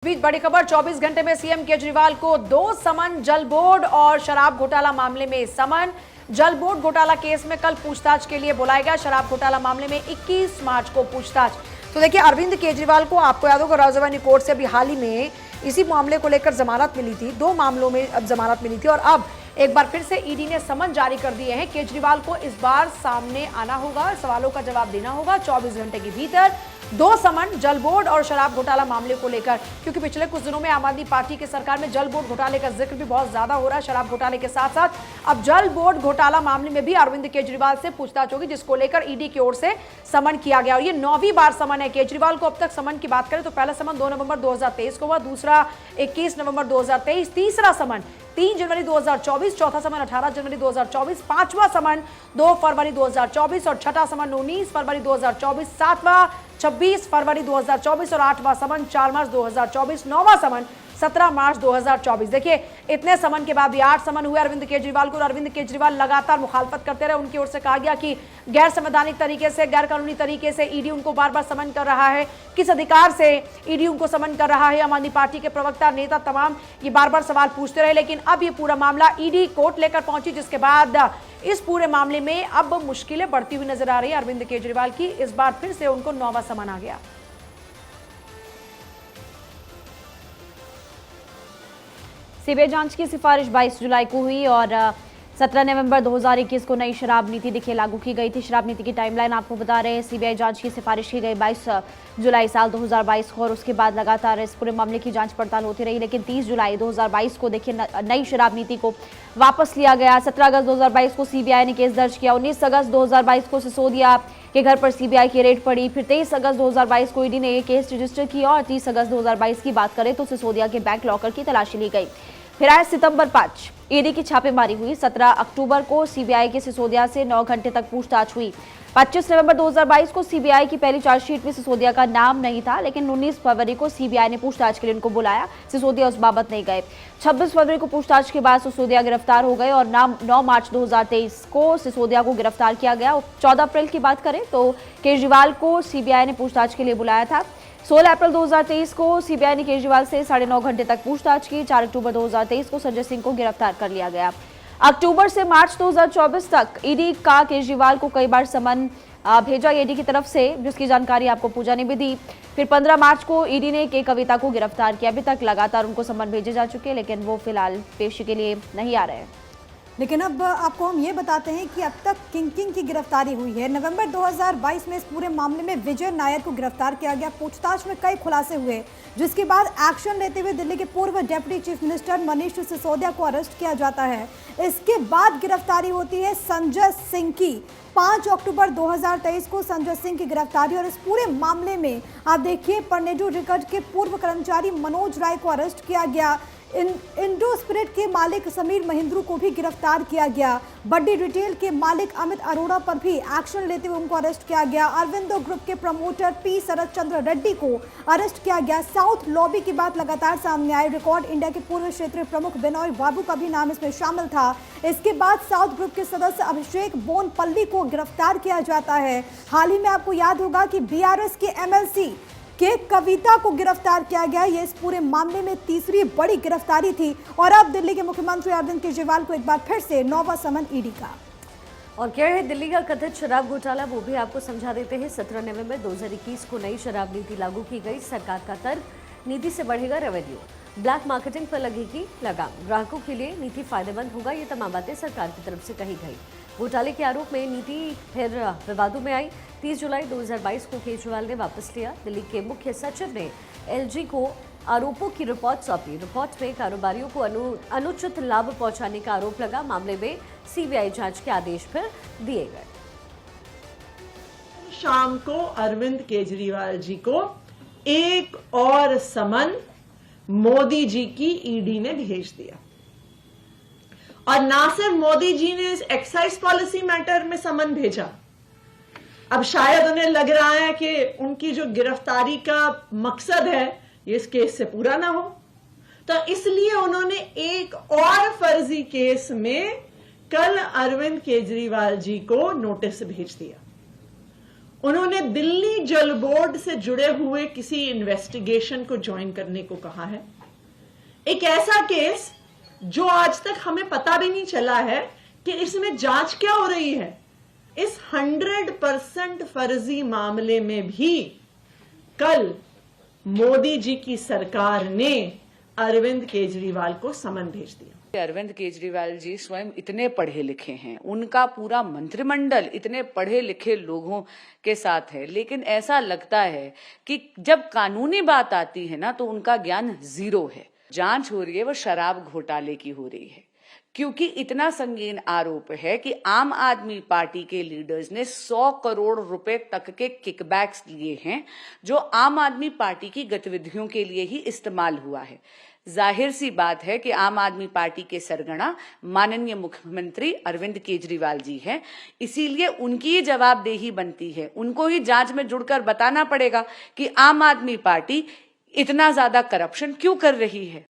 बीच बड़ी खबर 24 घंटे में सीएम केजरीवाल को 2 समन, जल बोर्ड और शराब घोटाला मामले में समन। जल बोर्ड घोटाला केस में कल पूछताछ के लिए बुलाया गया। शराब घोटाला मामले में 21 मार्च को पूछताछ। तो देखिए, अरविंद केजरीवाल को आपको याद होगा राजधानी कोर्ट से अभी हाल ही में इसी मामले को लेकर जमानत मिली थी। 2 मामलों में अब जमानत मिली थी और अब एक बार फिर से ईडी ने समन जारी कर दिए हैं। केजरीवाल को इस बार सामने आना होगा, सवालों का जवाब देना होगा 24 घंटे के भीतर। 2 समन जल बोर्ड और शराब घोटाला मामले को लेकर, क्योंकि पिछले कुछ दिनों में आम आदमी पार्टी की सरकार में जल बोर्ड घोटाले का जिक्र भी बहुत ज्यादा हो रहा है। शराब घोटाले के साथ साथ अब जल बोर्ड घोटाला मामले में भी अरविंद केजरीवाल से पूछताछ होगी, जिसको लेकर ईडी की ओर से समन किया गया और ये 9वीं बार समन है केजरीवाल को। अब तक समन की बात करें तो पहला समन 2 नवंबर 2023 को हुआ, दूसरा 21 नवंबर 2023, तीसरा समन 3 जनवरी 2024, चौथा समन 18 जनवरी 2024, 5वां समन 2 फरवरी 2024 और छठा समन 19 फरवरी 2024, 7वां 26 फरवरी 2024 और 8वां समन 4 मार्च 2024, 9वां समन 17 मार्च 2024। देखिए, इतने समन के बाद भी 8 समन हुए अरविंद केजरीवाल को। अरविंद केजरीवाल लगातार मुखालफत करते रहे। उनकी ओर से कहा गया कि गैर संवैधानिक तरीके से, गैर कानूनी तरीके से ईडी उनको बार बार समन कर रहा है। किस अधिकार से ईडी उनको समन कर रहा है? आम आदमी पार्टी के प्रवक्ता, नेता तमाम ये बार बार सवाल पूछते रहे, लेकिन अब ये पूरा मामला ईडी कोर्ट लेकर पहुंची, जिसके बाद इस पूरे मामले में अब मुश्किलें बढ़ती हुई नजर आ रही है अरविंद केजरीवाल की। इस बार फिर से उनको 9वां समन आ गया। सीबीआई जांच की सिफारिश 22 जुलाई को हुई और 17 नवंबर 2021 को नई शराब नीति देखिए लागू की गई थी। शराब नीति की टाइमलाइन आपको बता रहे हैं। सीबीआई जांच की सिफारिश की गई 22 जुलाई साल 2022 को और उसके बाद लगातार इस पूरे मामले की जांच पड़ताल होती रही, लेकिन 30 जुलाई 2022 को देखिए नई शराब नीति को वापस लिया गया। 17 अगस्त 2022 को सीबीआई ने केस दर्ज किया। 19 अगस्त 2022 को सिसोदिया के घर पर सीबीआई की रेड पड़ी। फिर 23 अगस्त 2022 को ईडी ने ये केस रजिस्टर किया और 30 अगस्त 2022 की बात करें तो सिसोदिया के बैंक लॉकर की तलाशी ली गई। फिर आए सितंबर 5, ईडी की छापेमारी हुई। 17 अक्टूबर को सीबीआई के सिसोदिया से 9 घंटे तक पूछताछ हुई। 25 नवंबर 2022 को सीबीआई की पहली चार्जशीट में सिसोदिया का नाम नहीं था, लेकिन 19 फरवरी को सीबीआई ने पूछताछ के लिए उनको बुलाया। सिसोदिया उस बाबत नहीं गए। 26 फरवरी को पूछताछ के बाद सिसोदिया गिरफ्तार हो गए और 9 मार्च 2023 को सिसोदिया को गिरफ्तार किया गया। 14 अप्रैल की बात करें तो केजरीवाल को सीबीआई ने पूछताछ के लिए बुलाया था। 16 अप्रैल 2023 को सीबीआई ने केजरीवाल से 9.5 घंटे तक पूछताछ की। 4 अक्टूबर 2023 को संजय सिंह को गिरफ्तार कर लिया गया। अक्टूबर से मार्च 2024 तक ईडी का केजरीवाल को कई बार समन भेजा ईडी की तरफ से, जिसकी जानकारी आपको पूजा ने भी दी। फिर 15 मार्च को ईडी ने के कविता को गिरफ्तार किया। अभी तक लगातार उनको समन भेजे जा चुके हैं, लेकिन वो फिलहाल पेशी के लिए नहीं आ रहे हैं। लेकिन अब आपको हम ये बताते हैं कि अब तक किंग की गिरफ्तारी हुई है। नवंबर 2022 में इस पूरे मामले में विजय नायर को गिरफ्तार किया गया। पूछताछ में कई खुलासे हुए, जिसके बाद एक्शन लेते हुए दिल्ली के पूर्व deputy chief minister Manish Sisodia को अरेस्ट किया जाता है। इसके बाद गिरफ्तारी होती है संजय सिंह की। 5 अक्टूबर 2023 को संजय सिंह की गिरफ्तारी और इस पूरे मामले में आप देखिए परनेडू रिकॉर्ड के पूर्व कर्मचारी मनोज राय को अरेस्ट किया गया। इंडो स्पिरिट के मालिक समीर महिंद्रू को भी गिरफ्तार किया गया। बड्डी रिटेल के मालिक अमित अरोड़ा पर भी एक्शन लेते हुए उनको अरेस्ट किया गया। अरविंदो ग्रुप के प्रमोटर पी शरद चंद्र रेड्डी को अरेस्ट किया गया। साउथ लॉबी की बात लगातार सामने आई। रिकॉर्ड इंडिया के पूर्व क्षेत्रीय प्रमुख बिनोय बाबू का भी नाम इसमें शामिल था। इसके बाद साउथ ग्रुप के सदस्य अभिषेक बोनपल्ली को गिरफ्तार किया जाता है। हाल ही में आपको याद होगा कि बीआरएस के एमएलसी के कविता को गिरफ्तार किया गया। ये इस पूरे मामले में तीसरी बड़ी गिरफ्तारी थी और अब दिल्ली के मुख्यमंत्री अरविंद केजरीवाल को एक बार फिर से 9वां समन ईडी का। और क्या है दिल्ली का कथित शराब घोटाला, वो भी आपको समझा देते हैं। 17 नवंबर 2021 को नई शराब नीति लागू की गई। सरकार का तर्क, नीति से बढ़ेगा रेवेन्यू, ब्लैक मार्केटिंग पर लगेगी लगाम, ग्राहकों के लिए नीति फायदेमंद होगा। ये तमाम बातें सरकार की तरफ से कही गई। घोटाले के आरोप में नीति फिर विवादों में आई। 30 जुलाई 2022 को केजरीवाल ने वापस लिया। दिल्ली के मुख्य सचिव ने एलजी को आरोपों की रिपोर्ट सौंपी। रिपोर्ट में कारोबारियों को अनुचित लाभ पहुंचाने का आरोप लगा। मामले में सीबीआई जांच के आदेश फिर दिए गए। शाम को अरविंद केजरीवाल जी को एक और समन मोदी जी की ईडी ने भेज दिया और ना सिर्फ मोदी जी ने इस एक्साइज पॉलिसी मैटर में समन भेजा, अब शायद उन्हें लग रहा है कि उनकी जो गिरफ्तारी का मकसद है ये इस केस से पूरा ना हो, तो इसलिए उन्होंने एक और फर्जी केस में कल अरविंद केजरीवाल जी को नोटिस भेज दिया उन्होंने दिल्ली जल बोर्ड से जुड़े हुए किसी इन्वेस्टिगेशन को ज्वाइन करने को कहा है। एक ऐसा केस जो आज तक हमें पता भी नहीं चला है कि इसमें जांच क्या हो रही है। इस 100% फर्जी मामले में भी कल मोदी जी की सरकार ने अरविंद केजरीवाल को समन भेज दिया। अरविंद केजरीवाल जी स्वयं इतने पढ़े लिखे हैं, उनका पूरा मंत्रिमंडल इतने पढ़े लिखे लोगों के साथ है, लेकिन ऐसा लगता है कि जब कानूनी बात आती है ना तो उनका ज्ञान जीरो है। जांच हो रही है वो शराब घोटाले की हो रही है, क्योंकि इतना संगीन आरोप है कि आम आदमी पार्टी के लीडर्स ने 100 करोड़ रुपए तक के किकबैक्स लिए हैं, जो आम आदमी पार्टी की गतिविधियों के लिए ही इस्तेमाल हुआ है। जाहिर सी बात है कि आम आदमी पार्टी के सरगना माननीय मुख्यमंत्री अरविंद केजरीवाल जी हैं, इसीलिए उनकी ही जवाबदेही बनती है। उनको ही जांच में जुड़कर बताना पड़ेगा कि आम आदमी पार्टी इतना ज्यादा करप्शन क्यों कर रही है।